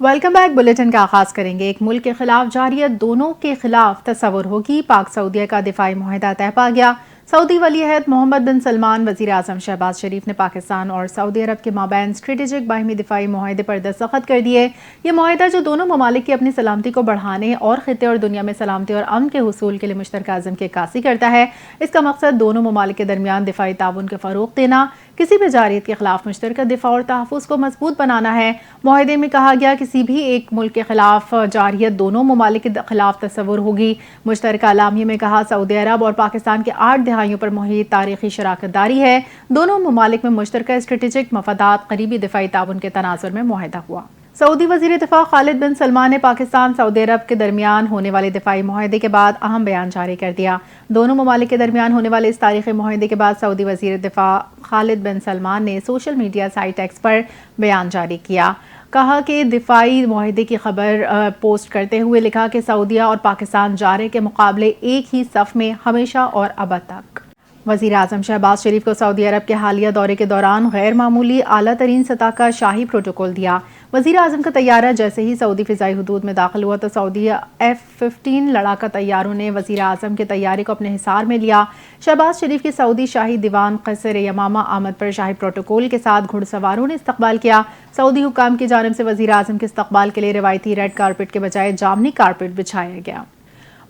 Welcome back. Bulletin का आगाज करेंगे। एक मुल्क के खिलाफ जारियत दोनों के खिलाफ तस्वुर होगी। पाक सऊदीया का दिफाई मुआहदा तय पा गया। सऊदी वली अहद मोहम्मद बिन सलमान वज़ीर आज़म शहबाज शरीफ ने पाकिस्तान और सऊदी अरब के माबैन स्ट्रेटेजिक बाहिमी दिफाई मुआहदे पर दस्तखत कर दिए। ये मुआहदा जो दोनों ममालिक की अपनी सलामती को बढ़ाने और खित्ते और दुनिया में सलामती और अमन के हुसूल के लिए मुश्तरका अज़म की अक्कासी करता है। इसका मकसद दोनों ममालिक के दरमियान दिफाई ताउन के फ़रोग़ देना, किसी भी जारियत के खिलाफ मुश्तरका दिफा और तहफ़्फ़ुज़ को मजबूत बनाना है। मुआहदे में कहा गया किसी भी एक मुल्क के खिलाफ जारियत दोनों ममालिक के खिलाफ तस्वुर होगी। मुश्तरका अलामिया में कहा सऊदी अरब और पाकिस्तान के 8 दहाइयों पर मुहित तारीखी शराकत दारी है। दोनों ममालिक में मुश्तरका स्ट्रेटेजिक मफादात करीबी दिफाई ताउन के तनाजुर में मुआहदा हुआ। सऊदी वज़ीर दिफा खालिद बिन सलमान ने पाकिस्तान सऊदी अरब के दरमियान होने वाले दिफाई मुआहदे के बाद अहम बयान जारी कर दिया। दोनों ममालिक के दरमियान होने वाले इस तारीखी मुआहदे के बाद सऊदी वज़ीर दिफा खालिद बिन सलमान ने सोशल मीडिया साइट एक्स पर बयान जारी किया। कहा कि दिफाई मुआहदे की खबर पोस्ट करते हुए लिखा कि सऊदीया और पाकिस्तान जारे के मुकाबले एक ही सफ़ में हमेशा और अब तक। वज़ीर आज़म शहबाज शरीफ को सऊदी अरब के हालिया दौरे के दौरान गैर मामूली आला तरीन सतह का शाही प्रोटोकॉल दिया। वज़ीर आज़म का तैयारा जैसे ही सऊदी फ़िज़ाई हदूद में दाखिल हुआ तो सऊदी F-15 लड़ाका तैयारों ने वज़ीर आज़म के तैयारे को अपने हिसार में लिया। शहबाज शरीफ के सऊदी शाही दीवान क़सर यमामा आमद पर शाही प्रोटोकॉल के साथ घुड़सवारों ने इस्तकबाल किया। सऊदी हुक्काम की जानिब से वज़ीर आज़म के इस्तकबाल के लिए रिवायती रेड कारपेट के बजाय जामनी कारपेट बिछाया गया।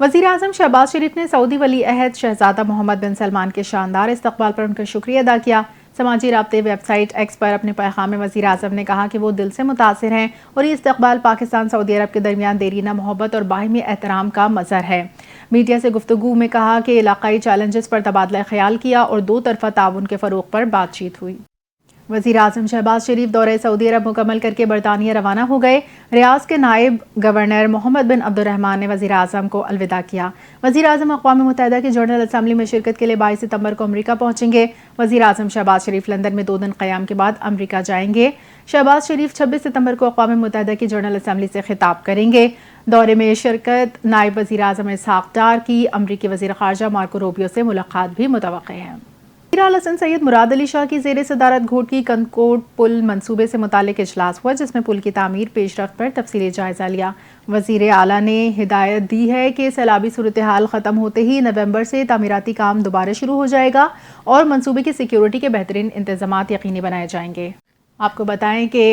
वज़ीर आज़म शहबाज शरीफ ने सऊदी वली अहद शहज़ादा मोहम्मद बिन सलमान के शानदार इस्तकबाल पर उनका शुक्रिया अदा किया। समाजी राब्ते वेबसाइट एक्स पर अपने पैगाम में वज़ीर आज़म ने कहा कि वो दिल से मुतासिर हैं और ये इस्तकबाल पाकिस्तान सऊदी अरब के दरमियान देरीना मोहब्बत और बाहिमी एहतराम का मज़हर है। मीडिया से गुफ्तगू में कहा कि इलाकाई चैलेंजेस पर तबादला ख्याल किया और दो तरफ़ा ताउन के फ़रोग़ पर बातचीत हुई। वज़ीर आज़म शहबाज शरीफ दौरे सऊदी अरब मुकम्मल करके बरतानिया रवाना हो गए। रियाज के नायब गवर्नर मोहम्मद बिन अब्दुर्रहमान ने वज़ीर आज़म को अलविदा किया। वज़ीर आज़म अक़वाम मुत्तहिदा की जनरल असम्बली में शिरकत के लिए 22 सितंबर को अमरीका पहुँचेंगे। वज़ीर आज़म शहबाज शरीफ लंदन में 2 दिन क़याम के बाद अमरीका जाएंगे। शहबाज शरीफ 26 सितंबर को अक़वाम मुत्तहिदा की जनरल असम्बली से खिताब करेंगे। दौरे में शिरकत नायब वज़ीर आज़म इसहाक़ डार की अमरीकी वज़ीर ख़ारजा मार्को रूबियो से मुलाकात भी मुतवक्किल है। वज़ीर आला हसन सैयद मुराद अली शाह की ज़ेर सदारत घोटकी कनकोट पुल मंसूबे से मुतालिक इजलास हुआ, जिसमें पुल की तामीर पेशरफ्त पर तफसीली जायज़ा लिया। वज़ीर आला ने हिदायत दी है कि सैलाबी सूरत हाल ख़त्म होते ही नवंबर से तामीराती काम दोबारा शुरू हो जाएगा और मंसूबे की सिक्योरिटी के बेहतरीन इंतज़ामात यकीनी बनाए जाएंगे। आपको बताएं कि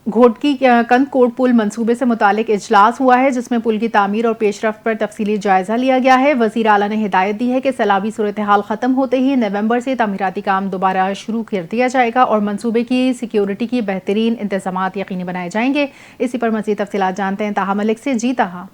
घोटकी कनकोट पुल मंसूबे से मुतालिक इजलास हुआ है, जिसमें पुल की तामीर और पेशरफ्त पर तफसीली जायज़ा लिया गया है। वज़ीर आला ने हिदायत दी है कि सैलाबी सूरत हाल ख़त्म होते ही नवंबर से तामीराती काम दोबारा शुरू कर दिया जाएगा और मंसूबे की सिक्योरिटी की बेहतरीन इंतज़ामात यकीनी बनाए जाएंगे। इसी पर मज़ीद तफसीलात जानते हैं ताहा मलिक से। जी ताहा।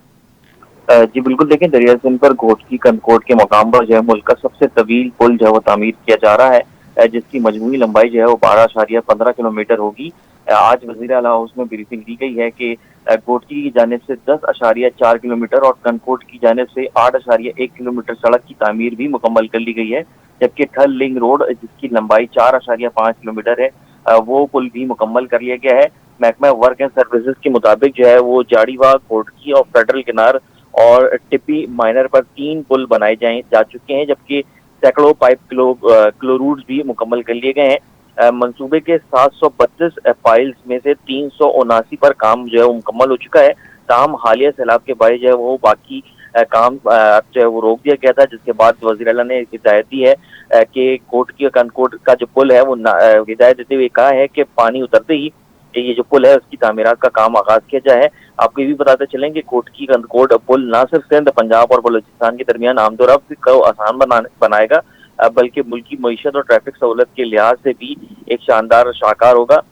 जी बिल्कुल, देखें दरिया सिंध पर घोटकी कनकोट के मकाम पर जो है मुल्क का सबसे तवील पुल जो है वो तामीर किया जा रहा है, जिसकी मजमूई लंबाई जो है वो 12.15 किलोमीटर होगी। आज वज़ीर आला हाउस में ब्रीफिंग दी गई है कि घोटकी की जानिब से 10.4 किलोमीटर और कनकोट की जानिब से 8.1 किलोमीटर सड़क की तामीर भी मुकम्मल कर ली गई है, जबकि ठल लिंक रोड जिसकी लंबाई 4.5 किलोमीटर है वो पुल भी मुकम्मल कर लिया गया है। महकमा वर्क एंड सर्विसेज के मुताबिक जो है वो जाड़ीबाग, घोटकी और फेडरल किनार और टिप्पी माइनर पर 3 पुल बनाए जा चुके हैं, जबकि सैकड़ों पाइप क्लोरूड्स भी मुकम्मल कर लिए गए हैं। मंसूबे के 732 फाइल्स में से 379 पर काम जो है वो मुकम्मल हो चुका है। ताहम हालिया सैलाब के बारे जो है वो बाकी काम जो है वो रोक दिया गया था, जिसके बाद वज़ीर आला ने हिदायत दी है कि घोटकी कनकोट का जो पुल है वो हिदायत देते हुए कहा है कि पानी उतरते ही ये जो पुल है उसकी तामीरात का काम आगाज किया जाए। आपको ये भी बताते चलें कि घोटकी कनकोट पुल न सिर्फ सिंध, पंजाब और बलूचिस्तान के दरमियान आमदोरफ्त को आसान बनाएगा, बल्कि मुल्की मईशत और ट्रैफिक सहूलत के लिहाज से भी एक शानदार शाहकार होगा।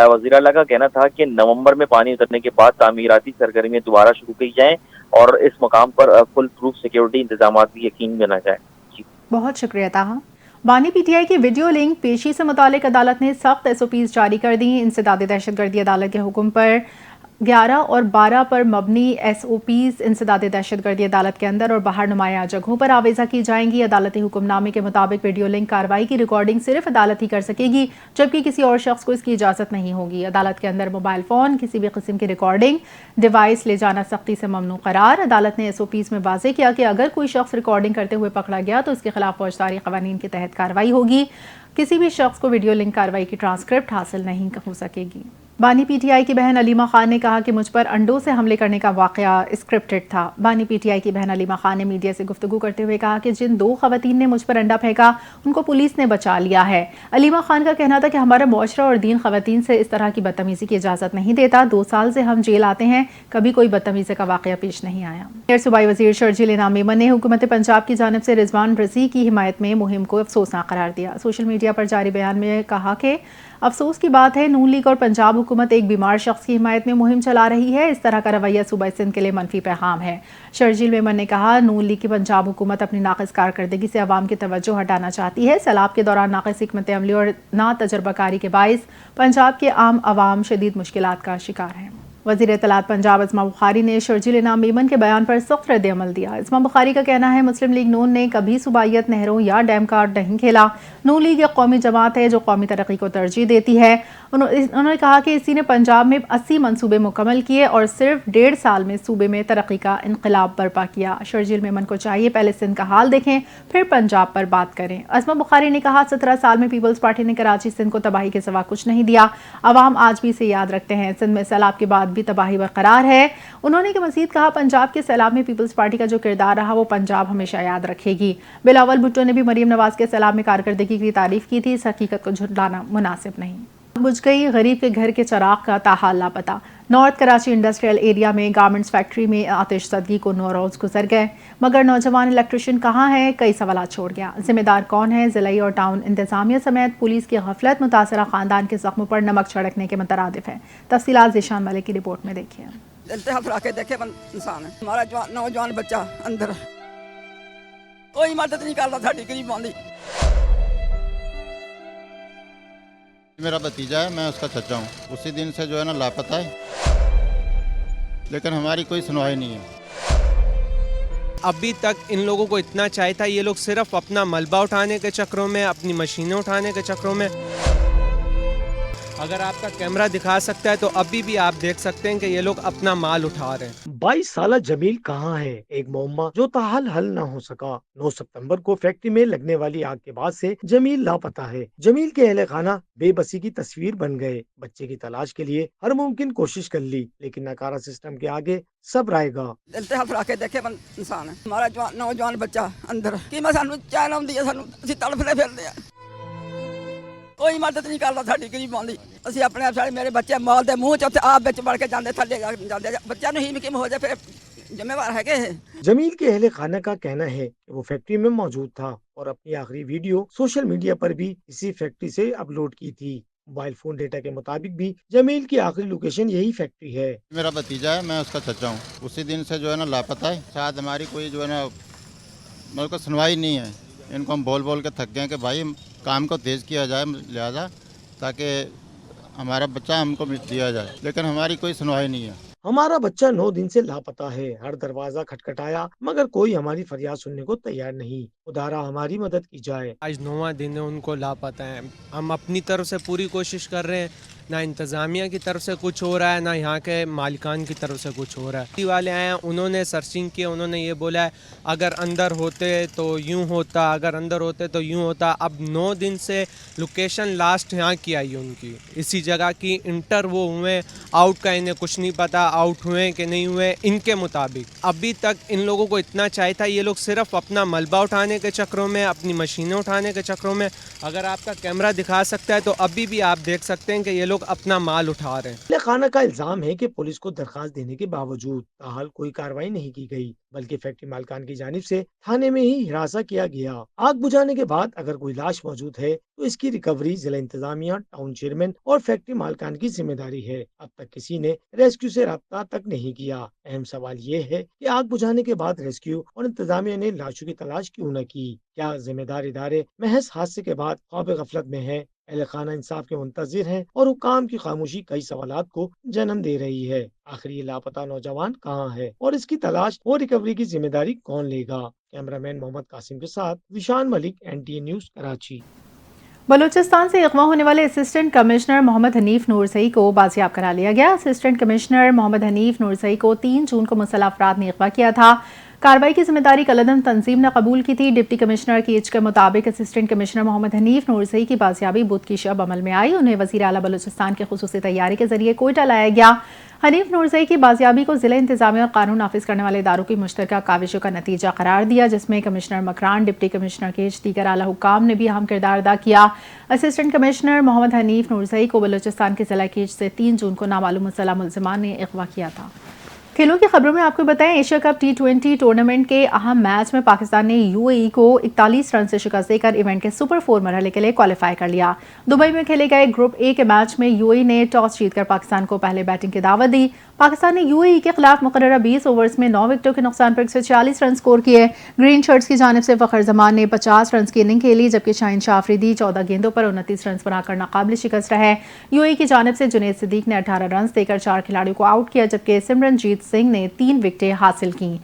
वज़ीर आला का कहना था कि नवंबर में पानी उतरने के बाद तामीराती सरगर्मियां दोबारा शुरू की जाएं और इस मकाम पर फुल प्रूफ सिक्योरिटी इंतजाम भी यकीन बना जाए। बहुत शुक्रिया ताहा। बानी पीटीआई की वीडियो लिंक पेशी से मुतालिक अदालत ने सख्त SOPs जारी कर दी। इंसदाद दहशतगर्दी अदालत के हुक्म पर 11 और 12 पर मबनी SOPs इंसदाद दहशतगर्दी अदालत के अंदर और बाहर नुमाया जगहों पर आवेजा की जाएंगी। अदालती हुक्मनामे के मुताबिक वीडियो लिंक कार्रवाई की रिकॉर्डिंग सिर्फ अदालत ही कर सकेगी, जबकि किसी और शख्स को इसकी इजाज़त नहीं होगी। अदालत के अंदर मोबाइल फ़ोन, किसी भी किस्म की रिकॉर्डिंग डिवाइस ले जाना सख्ती से ममनू करार। अदालत ने SOPs में वाज़ेह किया कि अगर कोई शख्स रिकॉर्डिंग करते हुए पकड़ा गया तो इसके खिलाफ फौजदारी क़वानीन के तहत कार्रवाई होगी। किसी भी शख्स को वीडियो लिंक कार्रवाई की ट्रांसक्रिप्ट हासिल नहीं हो सकेगी। بانی پی ٹی آئی کی بہن علیمہ خان نے کہا کہ مجھ پر انڈوں سے حملے کرنے کا واقعہ اسکرپٹڈ تھا۔ بانی پی ٹی آئی کی بہن علیمہ خان نے میڈیا سے گفتگو کرتے ہوئے کہا کہ جن 2 خواتین نے مجھ پر انڈا پھینکا ان کو پولیس نے بچا لیا ہے۔ علیمہ خان کا کہنا تھا کہ ہمارا معاشرہ اور دین خواتین سے اس طرح کی بدتمیزی کی اجازت نہیں دیتا۔ 2 سال سے ہم جیل آتے ہیں، کبھی کوئی بدتمیزی کا واقعہ پیش نہیں آیا۔ غیر صوبائی وزیر شرجیل انعام میمن نے حکومت پنجاب کی جانب سے رضوان رضی کی حمایت میں مہم کو افسوسناک قرار دیا۔ سوشل میڈیا پر جاری بیان میں کہا کہ افسوس کی بات ہے نون لیگ اور پنجاب حکومت ایک بیمار شخص کی حمایت میں مہم چلا رہی ہے۔ اس طرح کا رویہ صوبہ سندھ کے لیے منفی پیغام ہے۔ شرجیل میمن نے کہا نون لیگ کی پنجاب حکومت اپنی ناقص کارکردگی سے عوام کی توجہ ہٹانا چاہتی ہے۔ سیلاب کے دوران ناقص حکمت عملی اور نا تجربہ کاری کے باعث پنجاب کے عام عوام شدید مشکلات کا شکار ہیں۔ وزیر اطلاعات پنجاب اسما بخاری نے شرجیل انعام میمن کے بیان پر سخت رد عمل دیا۔ اسما بخاری کا کہنا ہے مسلم لیگ نون نے کبھی صوبائیت، نہروں یا ڈیم کارڈ نہیں کھیلا۔ نون لیگ ایک قومی جماعت ہے جو قومی ترقی کو ترجیح دیتی ہے۔ انہوں نے کہا کہ اسی نے پنجاب میں 80 منصوبے مکمل کیے اور صرف 1.5 سال میں صوبے میں ترقی کا انقلاب برپا کیا۔ شرجیل میمن کو چاہیے پہلے سندھ کا حال دیکھیں پھر پنجاب پر بات کریں۔ اسما بخاری نے کہا 17 سال میں پیپلز پارٹی نے کراچی سندھ کو تباہی کے سوا کچھ نہیں دیا۔ عوام آج بھی اسے یاد رکھتے ہیں۔ سندھ میں سیلاب کے بعد بھی تباہی برقرار ہے۔ انہوں نے مزید کہا پنجاب کے سیلاب میں پیپلز پارٹی کا جو کردار رہا وہ پنجاب ہمیشہ یاد رکھے گی۔ بلاول بھٹو نے بھی مریم نواز کے سیلاب میں کارکردگی کی تعریف کی تھی۔ اس حقیقت کو جھٹلانا مناسب نہیں۔ بجھ گئی غریب کے گھر کے چراغ کا تاحال لاپتہ۔ نارتھ کراچی انڈسٹریل ایریا میں گارمنٹس فیکٹری میں آتش زدگی کو 9 روز گزر گئے مگر نوجوان الیکٹریشین کہاں ہے؟ کئی سوالات چھوڑ گیا۔ ذمہ دار کون ہے؟ ضلعی اور ٹاؤن انتظامیہ سمیت پولیس کی غفلت متاثرہ خاندان کے زخموں پر نمک چھڑکنے کے مترادف ہے۔ تفصیلات ذیشان ملک کی رپورٹ میں دیکھیے۔ التحاف رکھ کے دیکھے انسان ہے ہمارا نوجوان بچہ اندر کوئی مدد نہیں کرتا ساڈی غریباں دی۔ میرا بھتیجا ہے، میں اس کا چچا ہوں، اسی دن سے جو ہے نا لاپتہ ہے، لیکن ہماری کوئی سنوائی نہیں ہے۔ ابھی تک ان لوگوں کو اتنا چاہیے تھا، یہ لوگ صرف اپنا ملبہ اٹھانے کے چکروں میں، اپنی مشینیں اٹھانے کے چکروں میں۔ اگر آپ کا کیمرہ دکھا سکتا ہے تو ابھی بھی آپ دیکھ سکتے ہیں کہ یہ لوگ اپنا مال اٹھا رہے ہیں۔ 22 سالہ جمیل کہاں ہے؟ ایک معمہ جو تاحال حل نہ ہو سکا۔ 9 ستمبر کو فیکٹری میں لگنے والی آگ کے بعد سے جمیل لاپتہ ہے۔ جمیل کے اہل خانہ بے بسی کی تصویر بن گئے۔ بچے کی تلاش کے لیے ہر ممکن کوشش کر لی لیکن ناکارہ سسٹم کے آگے سب رائے گا۔ التحاف رکھ کے دیکھے انسان ہے ہمارا نوجوان بچہ اندر کی میں سانو چین آؤندی ہے، سانو اسی تڑفدے پھرتے ہیں، کوئی مدد نہیں کرتا ساڈی غریباں دی۔ اسی اپنے سارے میرے بچے مال دے منہ چ آپ بچ بڑھ کے جاندے تھلے جاندے بچیاں نو ہی ہو جائے پھر ذمہ وار ہے کہ جمیل کے اہل خانہ کا کہنا ہے کہ وہ فیکٹری میں موجود تھا اور اپنی آخری ویڈیو سوشل میڈیا پر بھی اسی فیکٹری سے اپلوڈ کی تھی۔ موبائل فون ڈیٹا کے مطابق بھی جمیل کی آخری لوکیشن یہی فیکٹری ہے۔ میرا بھتیجا ہے، میں اس کا چچا ہوں، اسی دن سے جو ہے نا لاپتہ ہے۔ شاید ہماری کوئی جو ہے نا میرے کو سنوائی نہیں ہے۔ ان کو ہم بول بول کے تھک گئے کہ بھائی کام کو تیز کیا جائے لہذا تاکہ ہمارا بچہ ہم کو دیا جائے، لیکن ہماری کوئی سنوائی نہیں ہے۔ ہمارا بچہ 9 دن سے لاپتہ ہے۔ ہر دروازہ کھٹکھٹایا مگر کوئی ہماری فریاد سننے کو تیار نہیں۔ خدارا ہماری مدد کی جائے۔ آج 9واں دن ہے ان کو لاپتہ ہیں۔ ہم اپنی طرف سے پوری کوشش کر رہے ہیں، نہ انتظامیہ کی طرف سے کچھ ہو رہا ہے، نہ یہاں کے مالکان کی طرف سے کچھ ہو رہا ہے۔ والے آئے ہیں، انہوں نے سرچنگ کی، انہوں نے یہ بولا ہے اگر اندر ہوتے تو یوں ہوتا، اگر اندر ہوتے تو یوں ہوتا۔ اب 9 دن سے لوکیشن لاسٹ یہاں کی آئی ان کی، اسی جگہ کی انٹر وہ ہوئے، آؤٹ کا انہیں کچھ نہیں پتا، آؤٹ ہوئے کہ نہیں ہوئے ان کے مطابق۔ ابھی تک ان لوگوں کو اتنا چاہیے تھا، یہ لوگ صرف اپنا ملبہ اٹھانے کے چکروں میں، اپنی مشینیں اٹھانے کے چکروں میں۔ اگر آپ کا کیمرہ دکھا سکتا ہے تو ابھی بھی آپ دیکھ سکتے ہیں کہ یہ لوگ اپنا مال اٹھا رہے ہیں۔ اہل خانہ کا الزام ہے کہ پولیس کو درخواست دینے کے باوجود تاحال کوئی کارروائی نہیں کی گئی بلکہ فیکٹری مالکان کی جانب سے تھانے میں ہی ہراساں کیا گیا۔ آگ بجھانے کے بعد اگر کوئی لاش موجود ہے تو اس کی ریکوری ضلع انتظامیہ، ٹاؤن چیئرمین اور فیکٹری مالکان کی ذمہ داری ہے۔ اب تک کسی نے ریسکیو سے رابطہ تک نہیں کیا۔ اہم سوال یہ ہے کہ آگ بجھانے کے بعد ریسکیو اور انتظامیہ نے لاشوں کی تلاش کیوں نہ کی؟ کیا ذمہ دار ادارے محض حادثے کے بعد خواب غفلت میں ہیں؟ اہل خانہ انصاف کے منتظر ہیں اور حکام کی خاموشی کئی سوالات کو جنم دے رہی ہے۔ آخر یہ لاپتہ نوجوان کہاں ہے اور اس کی تلاش اور ریکوری کی ذمہ داری کون لے گا؟ کیمرامین محمد قاسم کے ساتھ وشان ملک، NTA نیوز، کراچی۔ بلوچستان سے اغوا ہونے والے اسسٹنٹ کمشنر محمد حنیف نورزئی کو بازیاب کرا لیا گیا۔ اسسٹنٹ کمشنر محمد حنیف نورزئی کو 3 جون کو مسلح افراد نے اغوا کیا تھا۔ कार्रवाई की जिम्मेदारी कलअदम तंजीम ने कबूल की थी। डिप्टी कमिश्नर कीच के मुताबिक असिस्टेंट कमिश्नर मोहम्मद हनीफ नूरजई की बाजियाबी बुध की शब अमल में आई। उन्हें वजीर आला बलूचिस्तान की खुसूसी तैयारी के जरिए कोयटा लाया गया। हनीफ नूरजई की बाजियाबी को जिला इंतजामिया और कानून नाफिज करने वाले इदारों की मुश्तरका काविशों का नतीजा करार दिया, जिसमें कमिश्नर मकरान, डिप्टी कमिश्नर कीच, दीगर आला हुक्काम ने भी अहम किरदार अदा किया। असिस्टेंट कमिश्नर मोहम्मद हनीफ नूरजई को बलूचिस्तान के जिला कीच से 3 जून को नामालूम मुसल्लह मुल्जिमान ने अगवा किया था। खेलों की खबरों में आपको बताएं, एशिया कप T20 टूर्नामेंट के अहम मैच में पाकिस्तान ने यूएई को 41 रन से शिकस्त देकर इवेंट के सुपर 4 मरहले के लिए क्वालिफाई कर लिया। दुबई में खेले गए ग्रुप ए के मैच में यूएई ने टॉस जीतकर पाकिस्तान को पहले बैटिंग की दावत दी। पाकिस्तान ने यूएई के खिलाफ मुकर्ररा 20 ओवर्स में 9 विकेटों के नुकसान पर 146 रन स्कोर किए। ग्रीन शर्ट्स की जानिब से फखर जमान ने 50 रन की इनिंग खेली, जबकि शाहीन शाह अफरीदी 14 गेंदों पर 29 रन बनाकर नाकाबिल शिकस्त रहे। यूएई की जानिब से जुनैद सिद्दीक ने 18 रन देकर 4 खिलाड़ियों को आउट किया, जबकि सिमरनजीत सिंह ने 3 विकेटें हासिल की।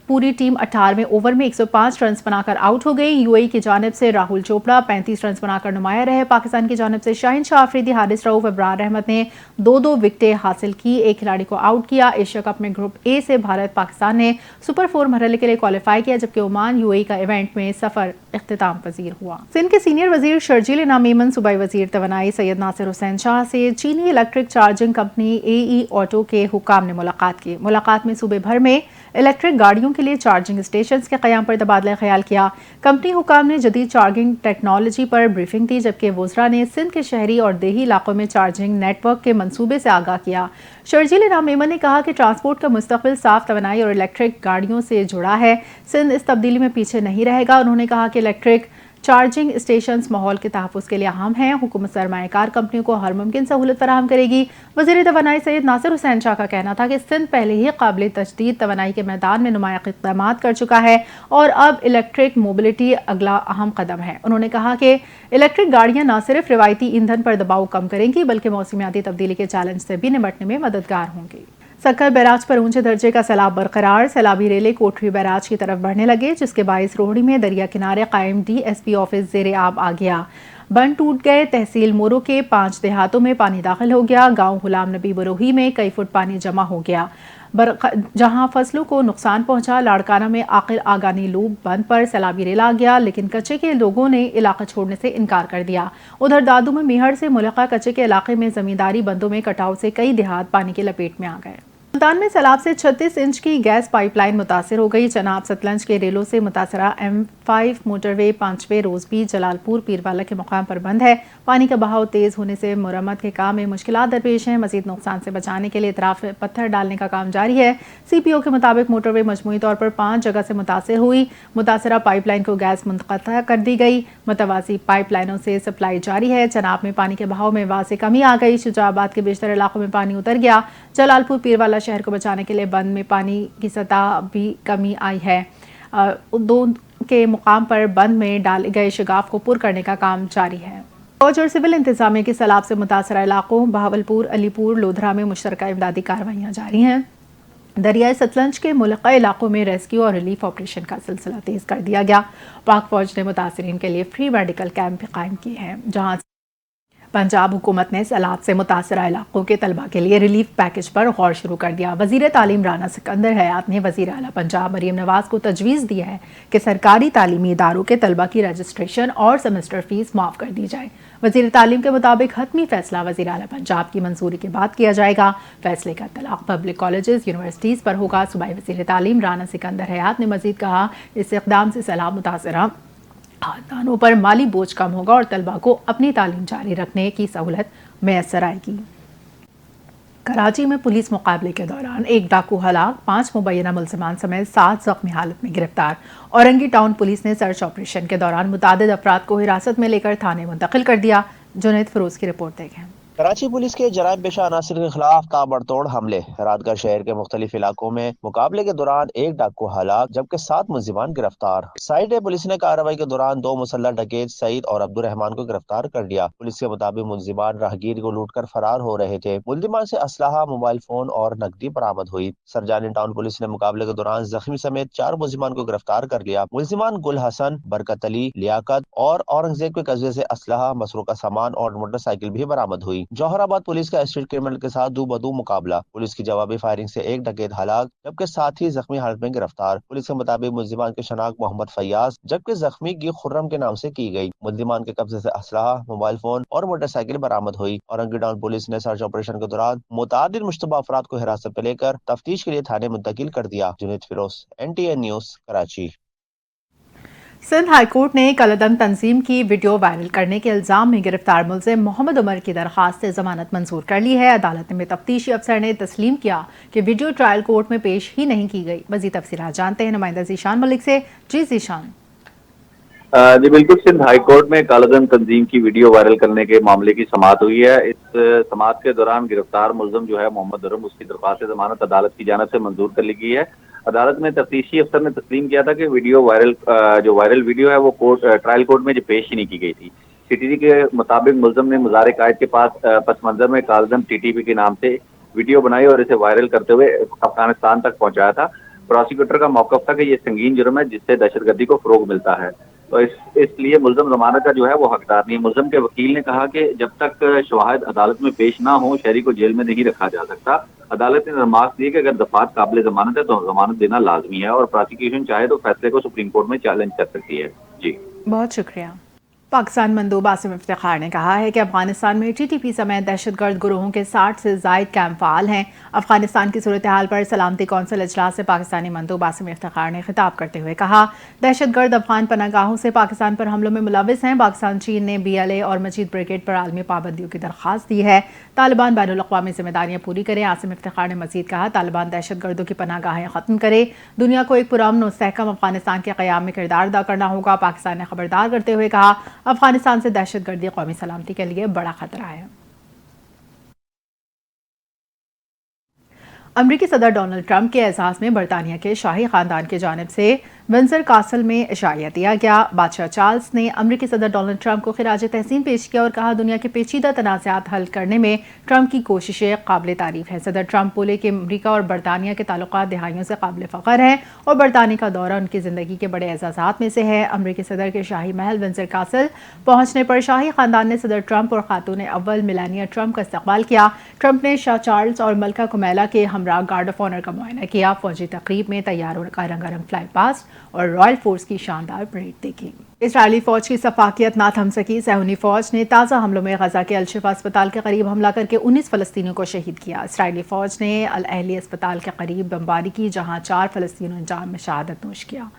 पूरी टीम 18वें ओवर में 105 रन बनाकर आउट हो गई। यूएई की जानिब से राहुल चोपड़ा 35 रन बनाकर नुमाया रहे। पाकिस्तान की जानिब से शाहीन शाह अफरीदी, हारिस रऊफ, इब्रार अहमद ने 2-2 विकेटें हासिल की, एक खिलाड़ी को आउट किया। एशिया कप में ग्रुप ए से भारत पाकिस्तान ने सुपर 4 मरहले के लिए क्वालिफाई किया, जबकि ओमान यूएई का इवेंट में सफर इख्तिताम पजीर हुआ। सिंध के सीनियर वजीर शर्जील इनाम मेमन सूबाई वजीर तवानाई सैयद नासिर हुसैन शाह से चीनी इलेक्ट्रिक चार्जिंग कंपनी एई ऑटो के हुकाम ने मुलाकात की। मुलाकात में सूबे भर में इलेक्ट्रिक गाड़ियों के लिए चार्जिंग स्टेशंस के क़याम पर तबादला ख्याल किया। कंपनी हुकाम ने जदीद चार्जिंग टेक्नोलॉजी पर ब्रीफिंग दी, जबकि वज़रा ने सिंध के शहरी और देही इलाकों में चार्जिंग नेटवर्क के मंसूबे से आगाह किया। शर्जील इनाम मेमन ने कहा कि ट्रांसपोर्ट का मुस्तकबिल साफ तवानाई और इलेक्ट्रिक गाड़ियों से जुड़ा है। सिंध इस तब्दीली में पीछे नहीं रहेगा। उन्होंने कहा कि इलेक्ट्रिक चार्जिंग स्टेशंस माहौल के तहफ़्फ़ुज़ के लिए अहम हैं। हुकूमत सरमायाकार कंपनियों को हर मुमकिन सहूलत फराहम करेगी। वज़ीर तवानाई सैयद नासिर हुसैन शाह का कहना था कि सिंध पहले ही काबिल तजदीद तवानाई के मैदान में नुमाया इक़दामात कर चुका है और अब इलेक्ट्रिक मोबिलिटी अगला अहम कदम है। उन्होंने कहा कि इलेक्ट्रिक गाड़ियाँ न सिर्फ रिवायती ईंधन पर दबाव कम करेंगी, बल्कि मौसमियाती तब्दीली के चैलेंज से भी निपटने में मददगार होंगी। सक्कर बैराज पर ऊंचे दर्जे का सैलाब बरकरार। सैलाबी रेले कोठरी बैराज की तरफ बढ़ने लगे, जिसके बायस रोहड़ी में दरिया किनारे कायम डीएसपी ऑफिस जेरे आब आ गया। बंद टूट गए। तहसील मोरो के 5 देहातों में पानी दाखिल हो गया। गांव गुलाम नबी बरोही में कई फुट पानी जमा हो गया। जहां फसलों को नुकसान पहुंचा, लाड़काना में आकिल आगानी लूप बंद पर सैलाबी रेला आ गया, लेकिन कच्चे के लोगों ने इलाका छोड़ने से इनकार कर दिया। उधर दादू में मेहर से मुल्का कच्चे के इलाके में जमींदारी बंदों में कटाव से कई देहात पानी की लपेट में आ गए। सुल्तान में सैलाब से 36 इंच की गैस पाइपलाइन मुतासर हो गई। चनाब सतलंज के रेलों से मुतासरा M5 मोटरवे 5वें रोजबी जलालपुर पीरवाला के मुकाम पर बंद है। पानी का बहाव तेज होने से मुरम्मत के काम में मुश्किलात दरपेश हैं। मजीद नुकसान से बचाने के लिए इतराफ पत्थर डालने का काम जारी है। CPO के मुताबिक मोटरवे मजमूई तौर पर 5 जगह से मुतासर हुई। मुतासरा पाइपलाइन को गैस मुनक़ता कर दी गई। मुतवाज़ी पाइपलाइनों से सप्लाई जारी है। चनाब में पानी के बहाव में वाज़े कमी आ गई। शुजाबाद के बेशतर इलाकों में पानी उतर गया। जलालपुर पीरवाला शहर को बचाने के लिए बंद में पानी की सतह भी कमी आई है। दो के मुकाम पर बंद में डाले गए शगाफ को पुर करने का काम जारी है। फौज और सिविल इंतजामिया की सैलाब से मुतासरा इलाकों बहावलपुर, अलीपुर, लोधरा में मुश्तरका इमदादी कार्रवाइयाँ जारी हैं। दरियाई सतलंज के मुल्का इलाकों में रेस्क्यू और रिलीफ ऑपरेशन का सिलसिला तेज कर दिया गया। पाक फौज ने मुतासरीन के लिए फ्री मेडिकल कैंप कायम किए हैं, जहाँ पंजाब हुकूमत ने सैलाब से मुतासरा इलाकों के तलबा के लिए रिलीफ पैकेज पर गौर शुरू कर दिया। वज़ीर तालीम राना सिकंदर हयात ने वज़ीर आला पंजाब मरीम नवाज को तजवीज़ दी है कि सरकारी तालीमी इदारों के तलबा की रजिस्ट्रेशन और सेमेस्टर फीस माफ़ कर दी जाए। वज़ीर तालीम के मुताबिक हतमी फैसला वज़ीर आला पंजाब की मंजूरी के बाद किया जाएगा। फैसले का तलाक पब्लिक कॉलेजेस, यूनिवर्सिटीज़ पर होगा। सूबाई वज़ीर तालीम राना सिकंदर हयात ने मज़ीद कहा, इस इक़दाम से सैलाब मुतासरा खानदानों पर माली बोझ कम होगा और तलबा को अपनी तालीम जारी रखने की सहूलत मैसर आएगी। कराची में पुलिस मुकाबले के दौरान एक डाकू हलाक, 5 मुबैना मुल्ज़िमान समेत 7 ज़ख्मी हालत में गिरफ्तार। औरंगी टाउन पुलिस ने सर्च ऑपरेशन के दौरान मुतादिद अफराद को हिरासत में लेकर थाने मुंतकिल कर दिया। जुनैद फिरोज की रिपोर्ट देखें। कराची पुलिस के जराइम पेशा अनासिर के खिलाफ ताबड़तोड़ हमले। रातगढ़ शहर के मुख्तलिफ इलाकों में मुकाबले के दौरान एक डाकू हलाक जबकि 7 मुल्जिमान गिरफ्तार। साइड पुलिस ने कार्रवाई के दौरान 2 मुसल्लह डकैत सईद और अब्दुर्रहमान को गिरफ्तार कर लिया। पुलिस के मुताबिक मुल्जिमान राहगीर को लूट कर फरार हो रहे थे। मुल्जिमान से असलहा, मोबाइल फोन और नकदी बरामद हुई। सरजानी टाउन पुलिस ने मुकाबले के दौरान जख्मी समेत 4 मुल्जिमान को गिरफ्तार कर लिया। मुल्जिमान गुल हसन, बरकत अली, लियाकत और औरंगजेब के कस्बे से असलहा, मसरूका सामान और मोटरसाइकिल भी बरामद हुई। जौहराबाद पुलिस का स्ट्रीट क्रिमिनल के साथ दो बदू मुकाबला। पुलिस की जवाबी फायरिंग से एक डकैत हलाक जबकि साथ ही जख्मी हालत में गिरफ्तार। पुलिस के मुताबिक मुल्जिमान की शनाख्त मोहम्मद फैयाज जबकि जख्मी की खुर्रम के नाम से की गई। मुल्जिमान के कब्जे से असलहा, मोबाइल फोन और मोटरसाइकिल बरामद हुई। औरंगी टाउन पुलिस ने सर्च ऑपरेशन के दौरान मुतादिद मुश्तबा अफराद को हिरासत में लेकर तफ्तीश के लिए थाने मुंतकिल कर दिया। Junaid Feroz, NTN news, Karachi. Sindh high court ने कलअदम तंजीम की वीडियो वायरल करने के इल्जाम में गिरफ्तार मुल्जिम मोहम्मद उमर की दरखास्त जमानत मंजूर कर ली है। अदालत में तफ्तीशी अफसर ने तस्लीम किया कि वीडियो ट्रायल कोर्ट में पेश ही नहीं की गई। मजीद तफसीलात जानते हैं नुमाइंदा जीशान मलिक से। जी जीशान। जी बिल्कुल, सिंध हाई कोर्ट में कालाधन तंजीम की वीडियो वायरल करने के मामले की समाअत हुई है। इस समाअत के दौरान गिरफ्तार मुल्जिम जो है मोहम्मद उर्म, उसकी दरख्वास्त जमानत अदालत की जानिब से मंजूर कर ली गई है। अदालत में तफ्तीशी अफसर ने तस्लीम किया था कि वीडियो जो वायरल वीडियो है वो ट्रायल कोर्ट में जो पेश ही नहीं की गई थी। CTD के मुताबिक मुल्जिम ने मुजारे कायद के पास पस मंजर में कालाधन TTP के नाम से वीडियो बनाई और इसे वायरल करते हुए अफगानिस्तान तक पहुंचाया था। प्रोसिक्यूटर का मौक़िफ़ था कि ये संगीन जुर्म है जिससे दहशतगर्दी को फरोग मिलता है, तो इसलिए मुल्जिम जमानत का जो है वो हकदार नहीं है। मुल्जिम के वकील ने कहा कि जब तक शवाहिद अदालत में पेश ना हो शहरी को जेल में नहीं रखा जा सकता। अदालत ने नरमाश दी कि अगर दफात काबिल जमानत है तो जमानत देना लाजमी है और प्रोसिक्यूशन चाहे तो फैसले को सुप्रीम कोर्ट में चैलेंज कर सकती है। जी बहुत शुक्रिया। पाकिस्तान मंदूब आसिम इफ्तिखार ने कहा है कि अफगानिस्तान में TTP समेत दहशतगर्द ग्रोहों के 60 से जायद कैंप फाल हैं। अफगानिस्तान की सूरत हाल पर सलामती कौंसिल इजलास से पाकिस्तानी मंदूब आसिम इफ्तिखार ने खिताब करते हुए कहा, दहशतगर्द अफगान पनागाहों से पाकिस्तान पर हमलों में मुलविस हैं। पाकिस्तान चीन ने BLA और मजीद ब्रिगेड पर आलमी पाबंदियों की दरख्वास्त दी है। तालिबान बैनुल-अक़वामी जिम्मेदारियां पूरी करें। आसिम इफ्तिखार ने मजीद कहा, तालिबान दहशतगर्दों की पनागाहें खत्म करे। दुनिया को एक पुरअमन और मुस्तहकम अफगानिस्तान के क़याम में किरदार अदा करना होगा। पाकिस्तान ने खबरदार करते हुए कहा, अफगानिस्तान से दहशतगर्दी कौमी सलामती के लिए बड़ा खतरा है। अमरीकी सदर डोनाल्ड ट्रंप के एजाज में बरतानिया के शाही खानदान की जानिब से विंसर कासल में इशारिया दिया गया। बादशाह चार्ल्स ने अमरीकी सदर डोनाल्ड ट्रंप को खिराज तहसीन पेश किया और कहा, दुनिया के पेचीदा तनाज़ात हल करने में ट्रंप की कोशिशें काबिल तारीफ है। सदर ट्रंप बोले कि अमरीका और बरतानिया के ताल्लुकात दहाइयों से काबिल फ़ख्र हैं और बरतानिया का दौरा उनकी ज़िंदगी के बड़े एजाज़ात में से है। अमरीकी सदर के शाही महल विंसर कासल पहुंचने पर शाही खानदान ने सदर ट्रंप और खातून अव्वल मेलानिया ट्रंप का इस्तकबाल किया। ट्रंप ने शाह चार्ल्स और मलका कुमैला के हमरा गार्ड ऑफ ऑनर का मुआयना किया। फौजी तकरीब में तैयारों का रंगारंग फ्लाई पास्ट और रॉयल फोर्स की शानदार परेड देखी। इसराइली फौज की सफाकियत ना थम सकी। सहूनी फौज ने ताज़ा हमलों में गजा के अल-शिफा अस्पताल के करीब हमला करके 19 फ़लस्तीनियों को शहीद किया। इसराइली फौज ने अल-अहली अस्पताल के करीब बमबारी की, जहां 4 फ़लस्तीनियों ने जान में शहादत नोश किया।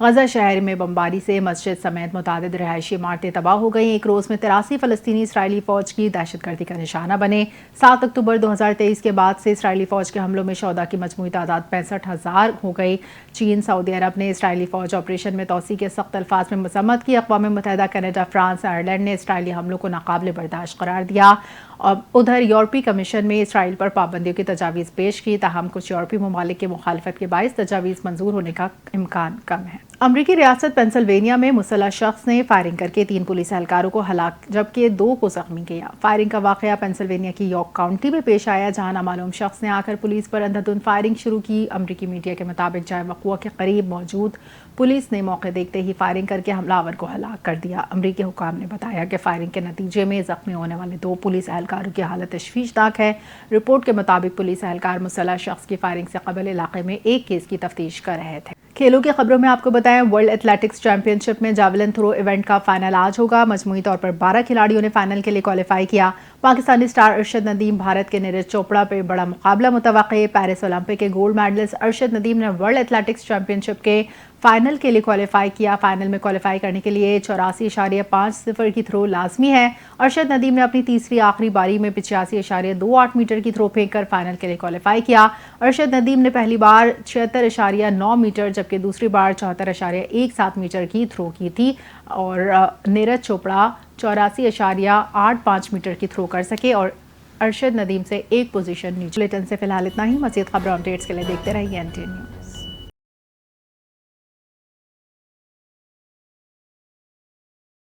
गजा शहर में बमबारी से मस्जिद समेत मुतादिद रिहायशी इमारतें तबाह हो गई। एक रोज़ में 83 फ़लस्तीनी इसराइली फौज की दहशतगर्दी का निशाना बने। 7 अक्टूबर 2023 के बाद से इसराइली फौज के हमलों में शोहदा की मजमूई तादाद 65,000 हो गई। चीन, सऊदी अरब ने इसराइली फौज ऑपरेशन में तोसी के सख्त अल्फाज में मजम्मत की। अक़वाम मुत्तहिदा, कनाडा, फ्रांस, आयरलैंड ने इसराइली हमलों को नाकाबिल बर्दाश्त करार दिया। और उधर यूरोपीय कमीशन में इसराइल पर पाबंदियों की तजावीज़ पेश की, ताहम कुछ यूरोपीय ममालिक की मुखालफत के बायस तजावीज़ मंजूर होने का इम्कान कम है। अमरीकी रियासत पेंसिल्वेनिया में मुसल्लह शख्स ने फायरिंग करके 3 पुलिस एहलकारों को हलाक जबकि 2 को जख्मी किया। फायरिंग का वाक़या पेंसिल्वेनिया की यॉर्क काउंटी में पेश आया, जहां नामालूम शख्स ने आकर पुलिस पर अंधाधुंध फायरिंग शुरू की। अमरीकी मीडिया के मुताबिक जाए वक़ुआ के करीब मौजूद पुलिस ने मौके देखते ही फायरिंग करके हमलावर को हलाक कर दिया। अमरीकी हुकाम ने बताया कि फायरिंग के नतीजे में जख्मी होने वाले 2 पुलिस एहलकारों की हालत तशवीशनाक है। रिपोर्ट के मुताबिक पुलिस एहलकार मुसल्लह शख्स की फायरिंग से कबल इलाके में एक केस की तफ्तीश कर रहे थे। खेलों की खबरों में आपको बताएं, वर्ल्ड एथलेटिक्स चैंपियनशिप में जावलिन थ्रो इवेंट का फाइनल आज होगा। मजमूई तौर पर 12 खिलाड़ियों ने फाइनल के लिए क्वालिफाई किया। पाकिस्तानी स्टार अरशद नदीम भारत के नीरज चोपड़ा पे बड़ा मुकाबला मुतवक्के। पेरिस ओलंपिक के गोल्ड मेडलिस्ट अरशद नदीम ने वर्ल्ड एथलेटिक्स चैंपियनशिप के फाइनल के लिए क्वालिफाई किया। फाइनल में क्वालिफाई करने के लिए 84.50 की थ्रो लाजमी है। अरशद नदीम ने अपनी तीसरी आखिरी बारी में 85.28 मीटर की थ्रो फेंककर फाइनल के लिए क्वालिफाई किया। अरशद नदीम ने पहली बार 76.9 मीटर जबकि दूसरी बार 74.17 मीटर की थ्रो की थी और नीरज चोपड़ा 84.85 मीटर की थ्रो कर सके और अरशद नदीम से एक पोजीशन नीचे। बुलेटिन से फिलहाल इतना ही। मज़ीद खबर अपडेट्स के लिए देखते रहिए NTN न्यूज़।